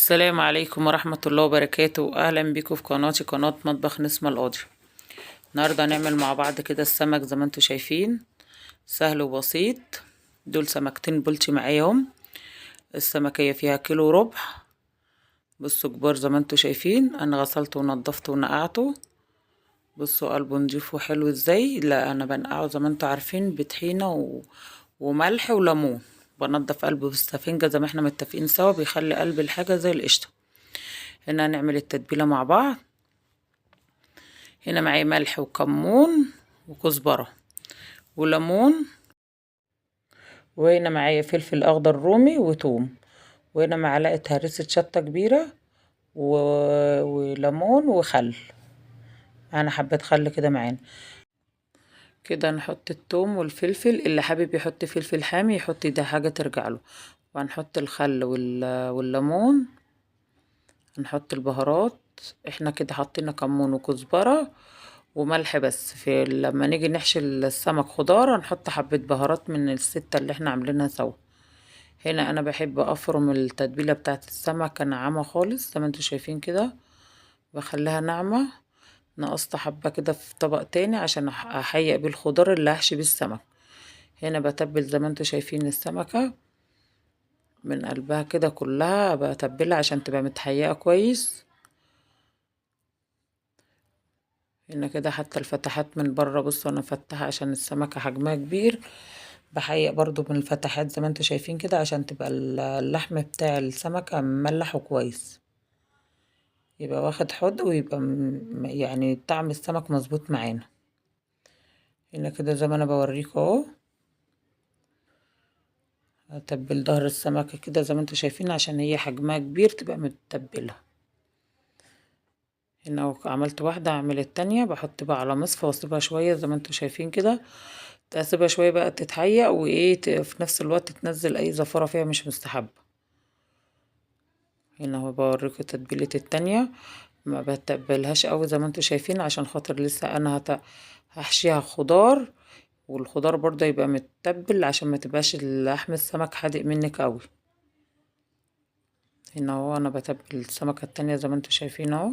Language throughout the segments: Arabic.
السلام عليكم ورحمة الله وبركاته. أهلا بيكم في قناتي، قناة مطبخ نسمة القاضي. النهاردة هنعمل مع بعض كده السمك زي ما انتوا شايفين، سهل وبسيط. دول سمكتين بلطي معاهم. السمكية فيها كيلو وربع. بصوا كبار زي ما انتوا شايفين، انا غسلته ونضفته ونقعته. بصوا قلبه نضيف وحلو ازاي. لا انا بنقعه زي ما انتوا عارفين بطحينة وملح وليمون. بنضف قلبه بالسفنجة زي ما احنا متفقين سوا، بيخلي قلب الحاجة زي القشطة. هنا هنعمل التتبيلة مع بعض. هنا معايا ملح وكمون وكزبرة وليمون، وهنا معايا فلفل اخضر رومي وتوم، وهنا معلقة هريسة شطة كبيرة وليمون وخل. انا حبيت خل كده معانا. كده نحط التوم والفلفل، اللي حابب يحط فلفل حامي يحط، ده حاجة ترجع له. وهنحط الخل والليمون. هنحط البهارات. احنا كده حطينا كمون وكزبرة وملح بس. في لما نيجي نحشي السمك خضار هنحط حبة بهارات من الستة اللي احنا عاملينها سوا. هنا انا بحب افرم التتبيلة بتاعت السمكة ناعمة خالص زي ما انتوا شايفين كده، بخليها ناعمة. نقصت حبة كده في طبق تاني عشان احيق بيه الخضار اللي هحشي بيه السمك. هنا بتبل زي ما انتوا شايفين السمكة من قلبها كده كلها، بتبلها عشان تبقى متحيقة كويس. هنا كده حتى الفتحات من بره، بصوا انا فتحها عشان السمكة حجمها كبير. بحيق برضو من الفتحات زي ما انتوا شايفين كده عشان تبقى اللحم بتاع السمكة مملح وكويس، يبقى واخد حد ويبقى يعني طعم السمك مظبوط معانا. هنا كده زي ما انا بوريكم اهو، هتبل ظهر السمكة كده زي ما انتوا شايفين عشان هي حجمها كبير تبقى متبلة. هنا عملت واحدة، اعمل التانية. بحط بقى على مصفى واسيبها شوية زي ما انتوا شايفين كده، تسيبها شوية بقى تتحيق وايه في نفس الوقت تنزل اي زفارة فيها مش مستحبة. هنا هو بوريكم تتبيلة التانية، ما بتبلهاش قوي زي ما انتوا شايفين عشان خاطر لسه انا هحشيها خضار، والخضار برضه يبقى متبل عشان ما تبقاش لحم السمك حادق منك قوي. هنا هو انا بتبل السمكة التانية زي ما انتوا شايفين اهو.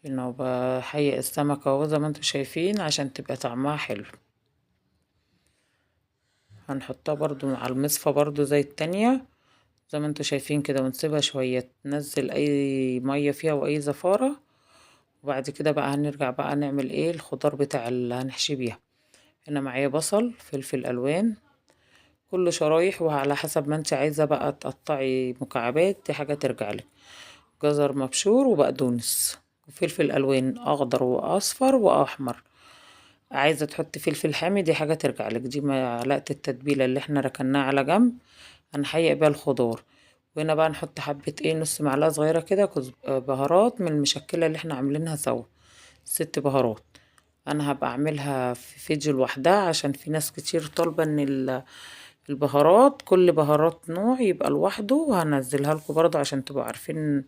هنا وبحيق السمكة اهو زي ما انتوا شايفين عشان تبقى طعمها حلو. هنحطها برضو مع المصفى برضو زي التانية زي ما انتوا شايفين كده، ونسيبها شوية تنزل اي مية فيها واي زفارة. وبعد كده بقى هنرجع بقى نعمل ايه الخضار بتاع اللي هنحشي بيها. هنا معايا بصل، فلفل الوان، كله شرايح وعلى حسب ما انت عايزة بقى تقطعي مكعبات، دي حاجة ترجعلك. جزر مبشور وبقدونس وفلفل الوان اخضر واصفر واحمر. عايزة تحطي فلفل حامي دي حاجة ترجعلك. دي معلقة التتبيلة اللي احنا ركناها على جنب، هنحيق بيها الخضار. وهنا بقى نحط حبة ايه، نص معلقة صغيرة كده بهارات من المشكلة اللي احنا عاملينها سوا، 6 بهارات. انا هبقى اعملها في فيديو لوحدها عشان في ناس كتير طالبة ان البهارات كل بهارات نوع يبقى لوحده، وهنزلها لكم برضه عشان تبقوا عارفين.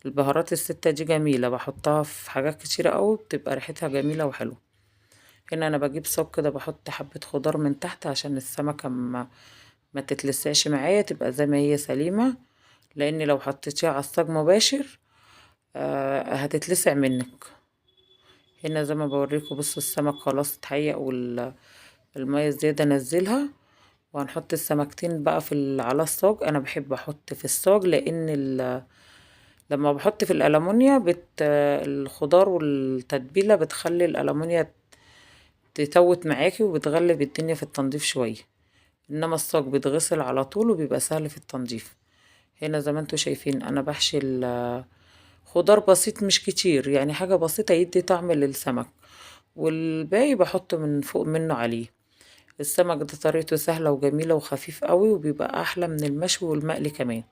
البهارات الستة دي جميلة، بحطها في حاجات كتيرة قوي بتبقى ريحتها جميلة وحلوة. هنا انا بجيب صاج كده بحط حبة خضار من تحت عشان السمكة ما تتلسعش معايا، تبقى زي ما هي سليمة. لان لو حطيتيها على الصاج مباشر هتتلسع منك. هنا زي ما بوريكم بصوا السمك خلاص اتحيق والمية الزيادة نزلها. وهنحط السمكتين بقى على الصاج. انا بحب احط في الصاج لان لما بحط في الألمونيا الخضار والتتبيلة بتخلي الألمونيا تتوت معاكي وبتغلب الدنيا في التنظيف شوية، انما الصاج بيتغسل على طول وبيبقى سهل في التنظيف. هنا زي ما انتوا شايفين انا بحشي خضار بسيط مش كتير، يعني حاجة بسيطة يدي طعم للسمك، والباقي بحطه من فوق منه عليه. السمك ده طريقته سهلة وجميلة وخفيف قوي، وبيبقى احلى من المشوي والمقلي كمان.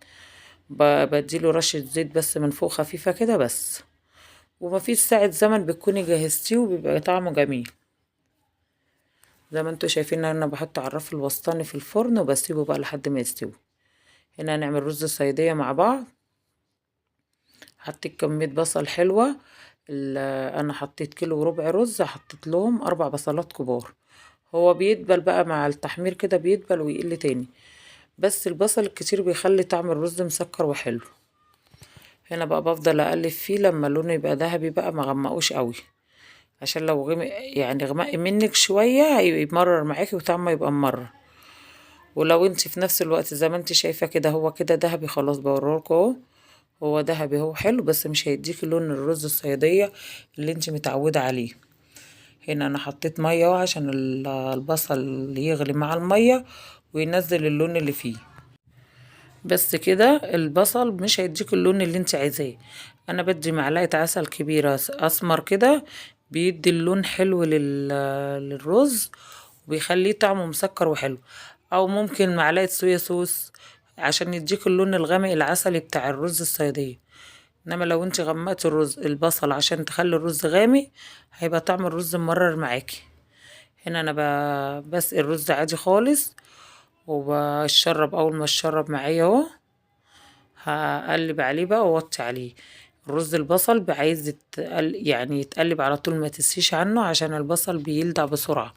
بديله رشة زيت بس من فوق خفيفة كده بس، ومفيش ساعة زمن بتكوني جهزتيه وبيبقى طعمه جميل. زي ما انتوا شايفين انا بحط على الرف الوسطاني في الفرن وبسيبه بقى لحد ما يستوي. هنا هنعمل رز صيادية مع بعض. حطيت كمية بصل حلوة. انا حطيت كيلو وربع رز، حطيت لهم 4 بصلات كبار. هو بيدبل بقى مع التحمير كده، بيدبل ويقل تاني، بس البصل الكتير بيخلي طعم الرز مسكر وحلو. هنا بقى بفضل اقلب فيه لما لونه يبقى ذهبي بقى، ما غمقوش قوي، عشان لو غمق يعني غمق منك شويه هيمرر معاكي وطعمه يبقى ممرر. ولو انت في نفس الوقت زي ما انت شايفه كده هو كده ذهبي، خلاص بوريلكوا اهو، هو ذهبي هو حلو، بس مش هيديكي لون الرز الصياديه اللي انت متعوده عليه. هنا انا حطيت ميه اهو عشان البصل يغلي مع الميه وينزل اللون اللي فيه. بس كده البصل مش هيديك اللون اللي انت عايزاه. انا بدي معلقه عسل كبيره اسمر كده، بيدي اللون حلو للرز، وبيخليه طعمه مسكر وحلو. او ممكن معلقه صويا صوص عشان يديك اللون الغامق العسلي بتاع الرز الصياديه. انما لو انت غمقت البصل عشان تخلي الرز غامق، هيبقى طعم الرز ممرر معاكي. هنا انا بسقي الرز عادي خالص، وبشرب اول ما الشرب معايا اهو، هقلب عليه بقى واوطي عليه. الرز البصل عايز يعني يتقلب على طول، ما تسيش عنه عشان البصل بيلدع بسرعة،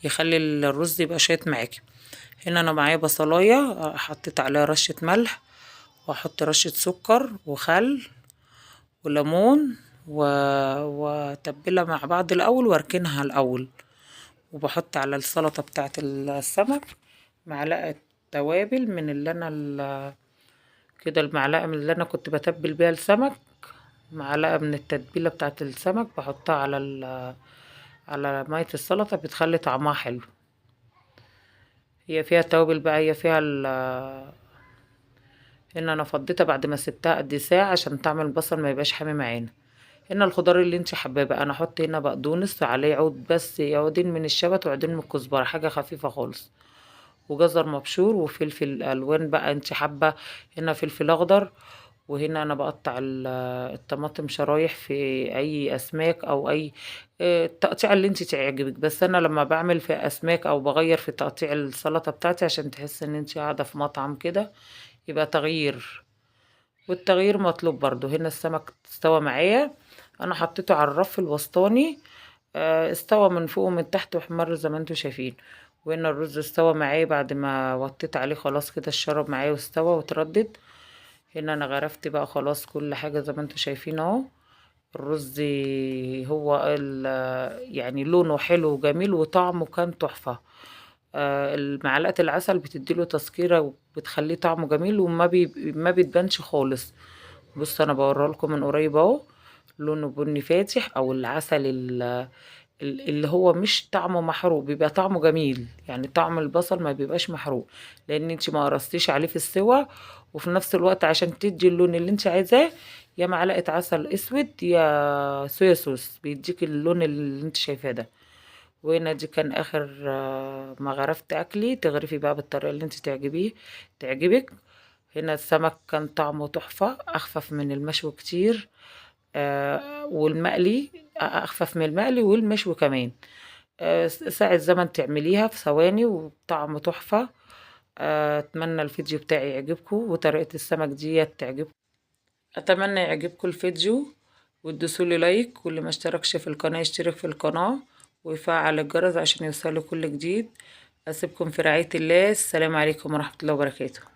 يخلي الرز يبقى شايط معاكي. هنا انا معايا بصلاية حطيت عليها رشة ملح، واحط رشة سكر وخل وليمون وتبلها مع بعض الاول واركنها الاول. وبحط على السلطة بتاعت السمك معلقة توابل من اللي انا كده، المعلقة من اللي انا كنت بتبل بيها السمك، معلقة من التتبيلة بتاعة السمك بحطها على مية السلطة، بتخلي طعمها حلو. هي فيها توابل بقى، هي فيها هنا انا فضيتها بعد ما سبتها قد ساعة عشان طعم البصل ما يبقاش حامي معانا. هنا الخضار اللي انت حباه بقى، انا احط هنا بقدونس عليه عود، بس عودين من الشبت وعودين من الكزبرة، حاجة خفيفة خالص، وجزر مبشور وفلفل الوان بقى انت حابة. هنا فلفل اخضر. وهنا انا بقطع الطماطم شرايح في اي اسماك او اي التقطيع اللي انت تعجبك. بس انا لما بعمل في اسماك او بغير في تقطيع السلطة بتاعتي عشان تحس ان انت قاعدة في مطعم كده، يبقى تغيير، والتغيير مطلوب برضو. هنا السمك استوى معايا، انا حطيته على الرف الوسطاني، استوى من فوق ومن تحت واحمر زي ما انتوا شايفين. وهنا الرز استوى معايا بعد ما وطيت عليه خلاص كده، الشرب معايا واستوى وتردد. هنا انا غرفت بقى خلاص كل حاجة زي ما انتوا شايفين اهو. الرز هو يعني لونه حلو وجميل وطعمه كان تحفة. معلقة العسل بتديله تسكيرة وبتخليه طعمه جميل، ما بتبانش خالص. بص انا بوريه لكم من قريب اهو، لونه بني فاتح، او العسل اللي هو مش طعمه محروق، بيبقى طعمه جميل، يعني طعم البصل ما بيبقاش محروق، لان انت ما قرصتيش عليه في السوا. وفي نفس الوقت عشان تدي اللون اللي انت عايزاه، يا معلقة عسل اسود يا صويا صوص بيديك اللون اللي انت شايفاه ده. وهنا دي كان اخر ما غرفت اكلي، تغرفي بقى بالطريقة اللي انت تعجبك. هنا السمك كان طعمه تحفة، اخفف من المشوي كتير، والمقلي اخفف من المقلي والمشوي كمان. ساعة زمن تعمليها في ثواني وطعم تحفة. اتمنى الفيديو بتاعي يعجبكم وطريقة السمك دي تعجبكم. اتمنى يعجبكم الفيديو، وتدوسولي لايك، واللي ما اشتركش في القناة يشترك في القناة ويفعل الجرس عشان يوصله كل جديد. اسيبكم في رعاية الله، السلام عليكم ورحمة الله وبركاته.